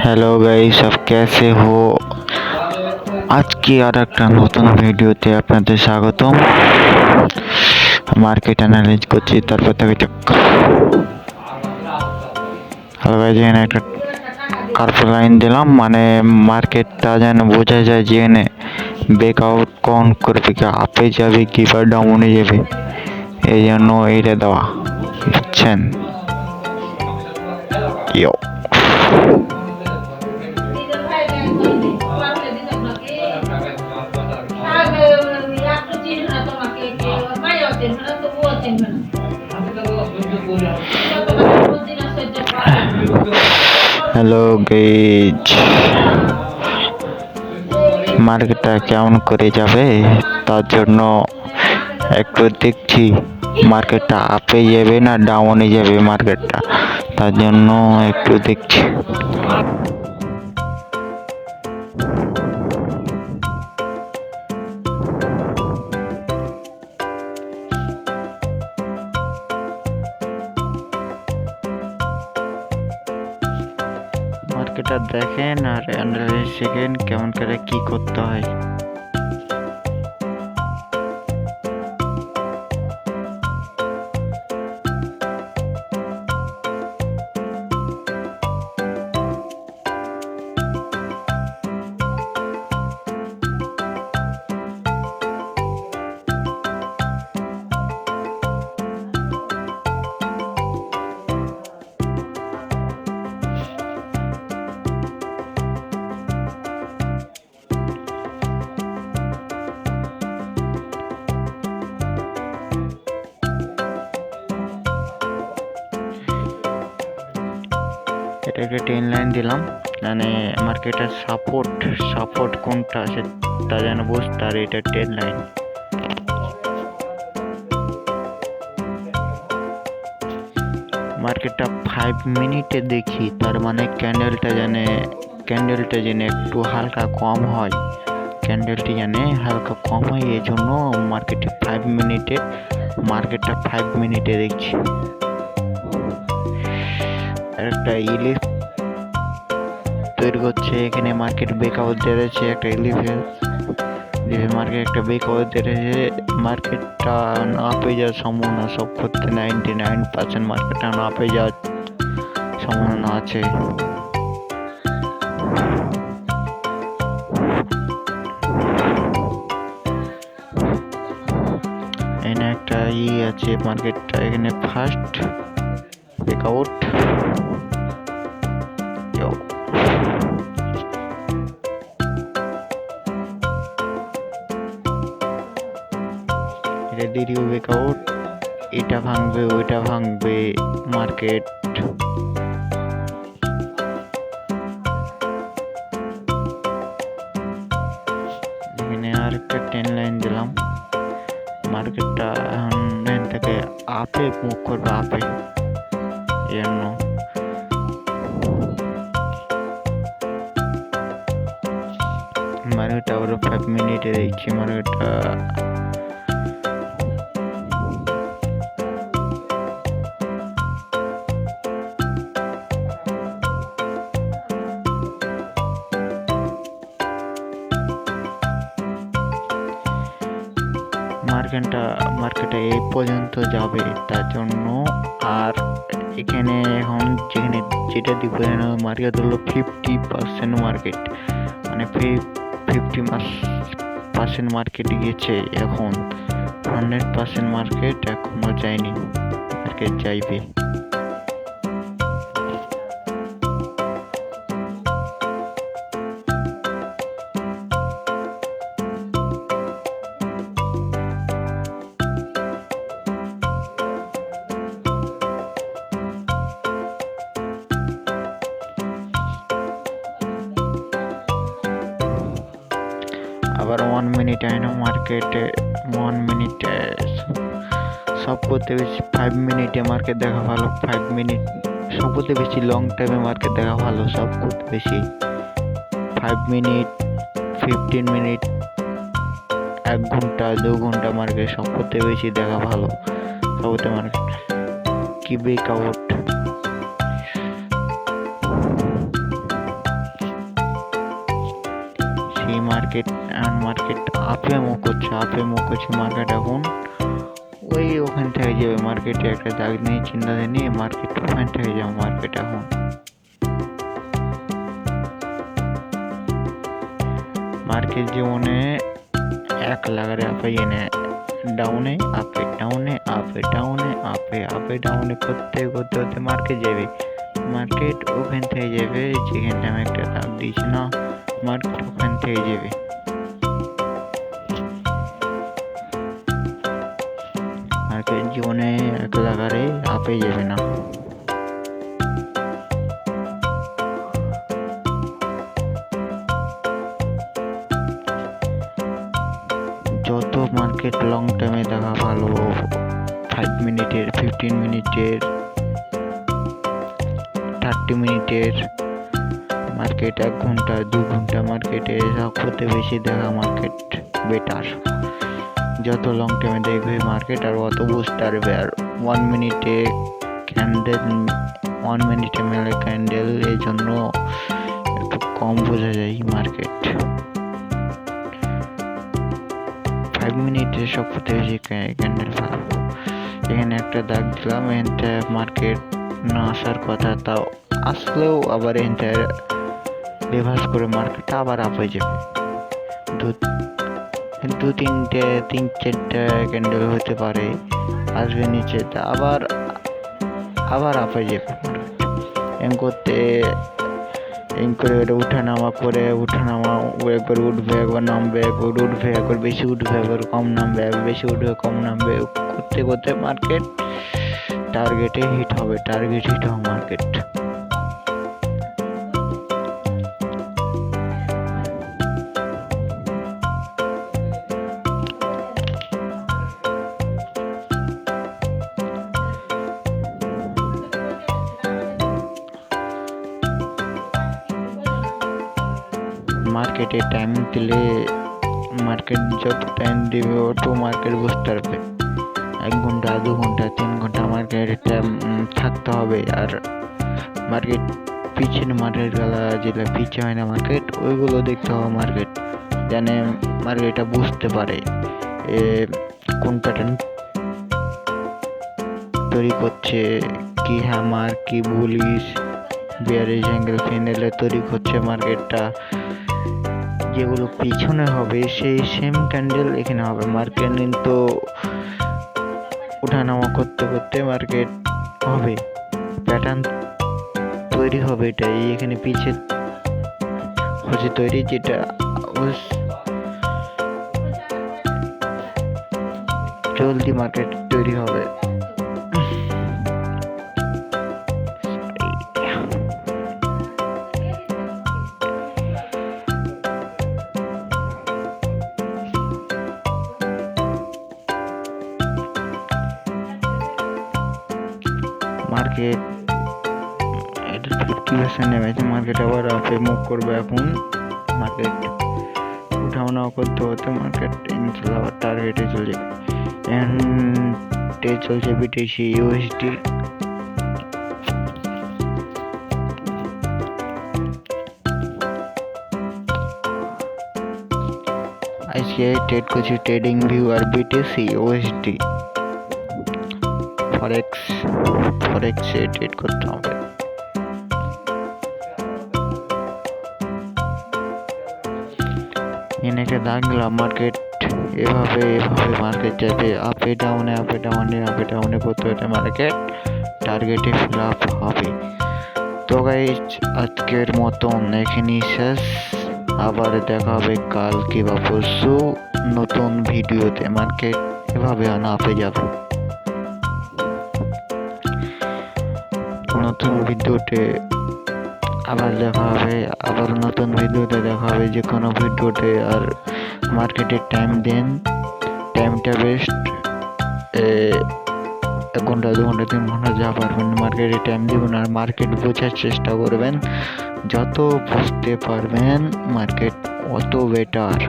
Hello guys, सब कैसे हो। आज की আর একটা নতুন ভিডিওতে আপনাদের স্বাগতম। মার্কেট অ্যানালাইজ করছি, তারপর থেকে হ্যালো গাইস, এখানে একটা কার্ভ লাইন দিলাম, মানে মার্কেটটা যেন বোঝা যায় যে এখানে ব্রেকআউট কোন করবে, কি আপে যাবে কি বা ডাউনে যাবে, এই জন্য এইটা দেওয়া, বুঝছেন। ইয়ো হ্যালো গাইজ, মার্কেটটা কেমন করে যাবে তার জন্য একটু দেখছি মার্কেটটা আপে যাবে না ডাউনে যাবে, মার্কেটটা তার জন্য একটু দেখছি। মার্কেটটা দেখেন আর অ্যানালাইজ শিখেন কেমন করে কি করতে হয়। এটা একটা ট্রেন লাইন দিলাম, মানে মার্কেটের সাপোর্ট কোনটা আছে তা যেন বুঝতে, আর এটা ট্রেন লাইন। মার্কেটটা 5 মিনিটে দেখি, তার মানে ক্যান্ডেলটা যেন একটু হালকা কম হয়, এই জন্য মার্কেটটা 5 মিনিটে দেখছি। একটা ইলিশ তৈরি করছে এখানে, মার্কেট ব্রেকআউট দিয়েছে, একটা মার্কেট একটা ব্রেকআউট দিয়েছে, মার্কেটটা না পেয়ে যাওয়ার সম্ভাবনা সব করতে 99% মার্কেটটা না পেয়ে যাওয়ার সম্ভাবনা আছে। এখানে একটা আছে, মার্কেটটা এখানে ফার্স্ট ব্রেকআউট। এটা দ্বিতীয় ব্রেকআউট, এটা ভাঙবে ওইটা ভাঙবে মার্কেট। এখানে আর একটা ট্রেন লাইন দিলাম, মার্কেটটা এখন থেকে আপে মুভ করবে, আপে জন্য মার্কেটটা আবার 5 মিনিটে দেখছি। মার্কেটটা মার্কেটে এই পর্যন্ত যাবে, তার জন্য। আর এখানে এখন যেটা দিব, মার্কেট হলো 50% মার্কেট, মানে 50% মার্কেট গিয়েছে, এখন 100% মার্কেট এখনো যায়নি, মার্কেট যাইবে। আবার 1 মিনিট আইনো মার্কেটে, 1 মিনিটে সব করতে বেশি 5 মিনিটে মার্কেট দেখা ভালো। 5 মিনিট সব করতে বেশি লং টাইমে মার্কেট দেখা ভালো, সব করতে বেশি 5 মিনিট, 15 মিনিট, 1 ঘন্টা 2 ঘন্টা মার্কেট সব করতে বেশি দেখা ভালো। সবতে মার্কেট কি ব্রেকআউট মার্কেট আপে মুভ করছে মার্কেট এখন ওখান থেকে যাবে মার্কেটে একটা দাগ নিয়ে চিন্তা নিয়ে মার্কেট ওখান থেকে যাবে মার্কেট এখন মার্কেট জীবনে এক লাগারে আপে এনে ডাউনে ডাউনে করতে মার্কেট যাবে ওখান থেকে যাবে যেখানে আমি একটা দাগ দিয়েছি না মার্কেট ওখান থেকে যাবে মার্কেট জীবনে এক লাগারে আপে যাবে না যত মার্কেট লং টাইমে দেখা ভালো 5 মিনিটের 15 মিনিটের 30 মিনিটের মার্কেট 1 ঘন্টা 2 ঘন্টা মার্কেটে সবথেকে বেশি দেখা মার্কেট বেটার যত লং টাইমে দেখবে মার্কেট আর অত বুঝতে পারবে আর 1 মিনিটে মেলে ক্যান্ডেল এই জন্য একটু কম বোঝা যায় মার্কেট 5 মিনিটে সবথেকে বেশি ক্যান্ডেল ভালো এখানে একটা দাগ দিলাম এখানটা মার্কেট না আসার কথা তাও আসলেও আবার এখানটা রিভার্স করে মার্কেটটা আবার আপ হয়ে যাবে 3-4টা ক্যান্ডেল হতে পারে আসবে নিচে আবার আপ হয়ে যাবে করে এটা উঠানামা একবার উঠবে একবার নামবে একবার বেশি উঠবে একবার কম নামবে বেশি উঠবে কম নামবে করতে মার্কেট টার্গেট হিট হবে মার্কেট মার্কেটে টাইম দিলে মার্কেট যত টাইম দিবে অত মার্কেট বুঝতে পারবে 1 ঘন্টা 2 ঘন্টা 3 ঘন্টা মার্কেটে টাইম থাকতে হবে আর মার্কেট যেটা পিছে হয় না মার্কেট ওইগুলো দেখতে হবে মার্কেট জানে মার্কেটটা বুঝতে পারে কোন প্যাটার্ন তৈরি করছে কি হ্যামার কি বুলিশ বিয়ারিশ অ্যাঙ্গেল ফিনেলে তৈরি করছে মার্কেটটা যেগুলো পিছনে হবে সেই সেম ক্যান্ডেল এখানে হবে মার্কেট কিন্তু ওঠানামা করতে মার্কেট হবে প্যাটার্ন তৈরি হবে এটাই এখানে পিছে হচ্ছে তৈরি যেটা জলদি মার্কেট তৈরি হবে মার্কেট 50% নেমেছে মার্কেট আবার আপে মুভ করবে এখন মার্কেট উঠানামা করতে মার্কেট ইনশাআল্লাহ আবার টার্গেটে চলে যাবে চলছে বিটিসি ইউএসডি আজকে ট্রেড করছি ট্রেডিং ভিউ আর বিটিসি ইউএসডি ফরেক্সে ট্রেড করতে হবে এনেকে দাগলাম মার্কেট এভাবে মার্কেট যাবে আপে ডাউনে করতে হতে মার্কেট টার্গেটে ফিল আপ হবে তো গাইস আজকের মতন এখানেই শেষ আবার দেখা হবে কাল কিংবা পরশু নতুন ভিডিওতে মার্কেট এভাবে আপে যাবে নতুন ভিডিওতে আবার দেখা হবে যে কোনো ভিডিওতে আর মার্কেটের টাইম দেন টাইমটা বেস্ট 1 ঘন্টা 2 ঘন্টা 3 ঘন্টা যা পারবেন মার্কেটে টাইম দিবেন আর মার্কেট বোঝার চেষ্টা করবেন যত বুঝতে পারবেন মার্কেট অত বেটার